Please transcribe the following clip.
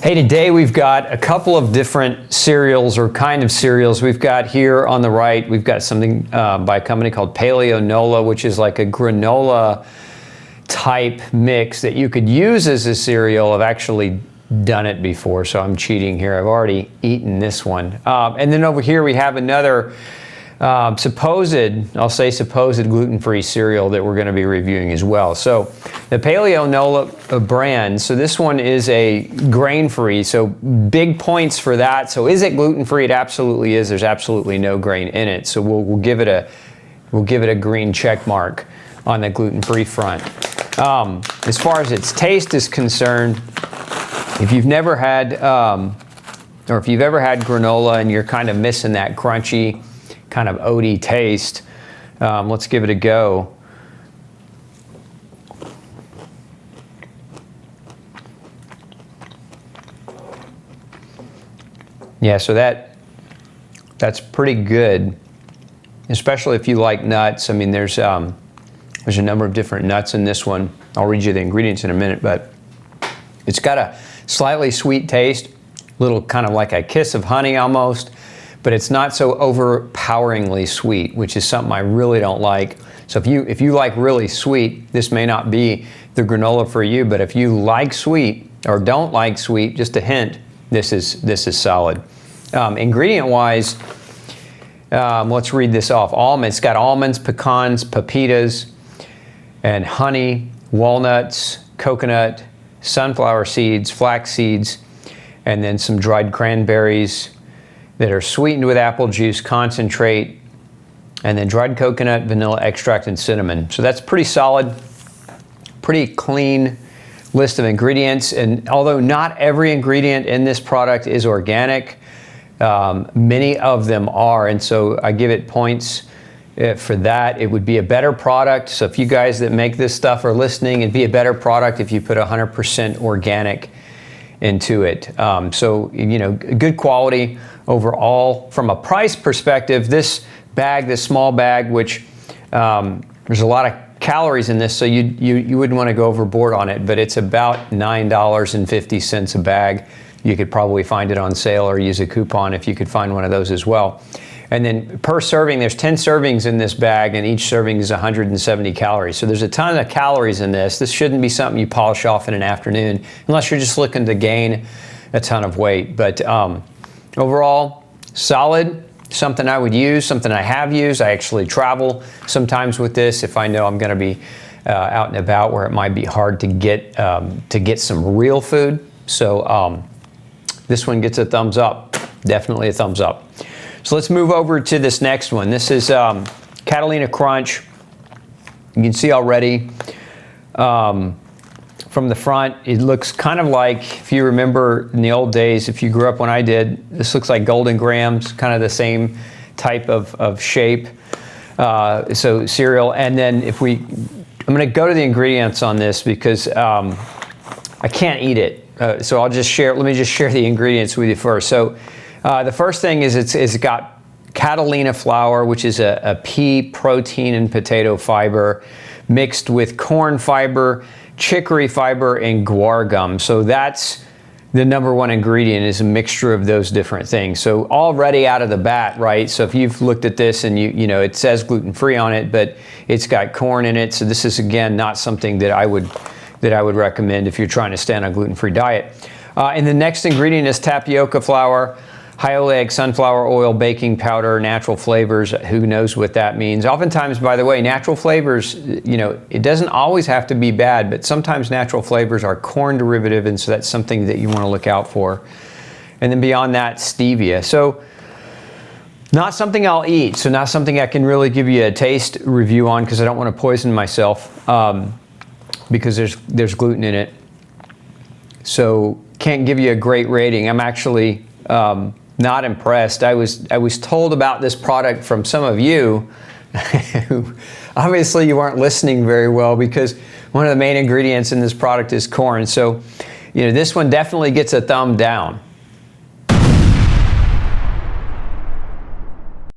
Hey, today we've got a couple of different cereals or kind of cereals. We've got here on the right, we've got something by a company called Paleonola, which is like a granola type mix that you could use as a cereal. I've actually done it before, so I'm cheating here. I've already eaten this one. And then over here we have another supposed gluten-free cereal that we're going to be reviewing as well. So the Paleonola brand, so this one is a grain-free, so big points for that. So is it gluten-free? It absolutely is. There's absolutely no grain in it. So we'll give it a green check mark on the gluten-free front. As far as its taste is concerned, if you've never had, or if you've ever had granola and you're kind of missing that crunchy, kind of oaty taste, let's give it a go. Yeah, so that's pretty good, especially if you like nuts. I mean, there's a number of different nuts in this one. I'll read you the ingredients in a minute, but it's got a slightly sweet taste, little kind of like a kiss of honey almost, but it's not so overpoweringly sweet, which is something I really don't like. So if you like really sweet, this may not be the granola for you, but if you like sweet or don't like sweet, just a hint, this is solid. Ingredient-wise, let's read this off. It's got almonds, pecans, pepitas, and honey, walnuts, coconut, sunflower seeds, flax seeds, and then some dried cranberries that are sweetened with apple juice concentrate, and then dried coconut, vanilla extract, and cinnamon. So that's pretty solid, pretty clean list of ingredients. And although not every ingredient in this product is organic, many of them are, and so I give it points for that. It would be a better product. So if you guys that make this stuff are listening, it'd be a better product if you put 100% organic into it. So, you know, good quality overall. From a price perspective, this bag, this small bag, which there's a lot of calories in this, so you wouldn't want to go overboard on it, but it's about $9.50 a bag. You could probably find it on sale or use a coupon if you could find one of those as well. And then per serving, there's 10 servings in this bag, and each serving is 170 calories. So there's a ton of calories in this. This shouldn't be something you polish off in an afternoon, unless you're just looking to gain a ton of weight. But overall, solid, something I would use, something I have used. I actually travel sometimes with this if I know I'm going to be out and about where it might be hard to get some real food. So this one gets a thumbs up, definitely a thumbs up. So let's move over to this next one. This is Catalina Crunch. You can see already from the front, it looks kind of like, if you remember in the old days, if you grew up when I did, this looks like Golden Grahams, kind of the same type of shape. So cereal. And then I'm going to go to the ingredients on this because I can't eat it. So let me just share the ingredients with you first. So the first thing is it's got Catalina flour, which is a pea protein and potato fiber mixed with corn fiber, chicory fiber, and guar gum. So that's the number one ingredient, is a mixture of those different things. So already out of the bat, right? So if you've looked at this and you know it says gluten-free on it, but it's got corn in it. So this is, again, not something that I would recommend if you're trying to stay on a gluten-free diet. And the next ingredient is tapioca flour, high oleic sunflower oil, baking powder, natural flavors. Who knows what that means? Oftentimes, by the way, natural flavors, you know, it doesn't always have to be bad, but sometimes natural flavors are corn derivative, and so that's something that you want to look out for. And then beyond that, stevia. So not something I'll eat, so not something I can really give you a taste review on because I don't want to poison myself because there's gluten in it. So can't give you a great rating. I'm actually not impressed. I was told about this product from some of you who obviously you weren't listening very well, because one of the main ingredients in this product is corn. So, you know, this one definitely gets a thumb down.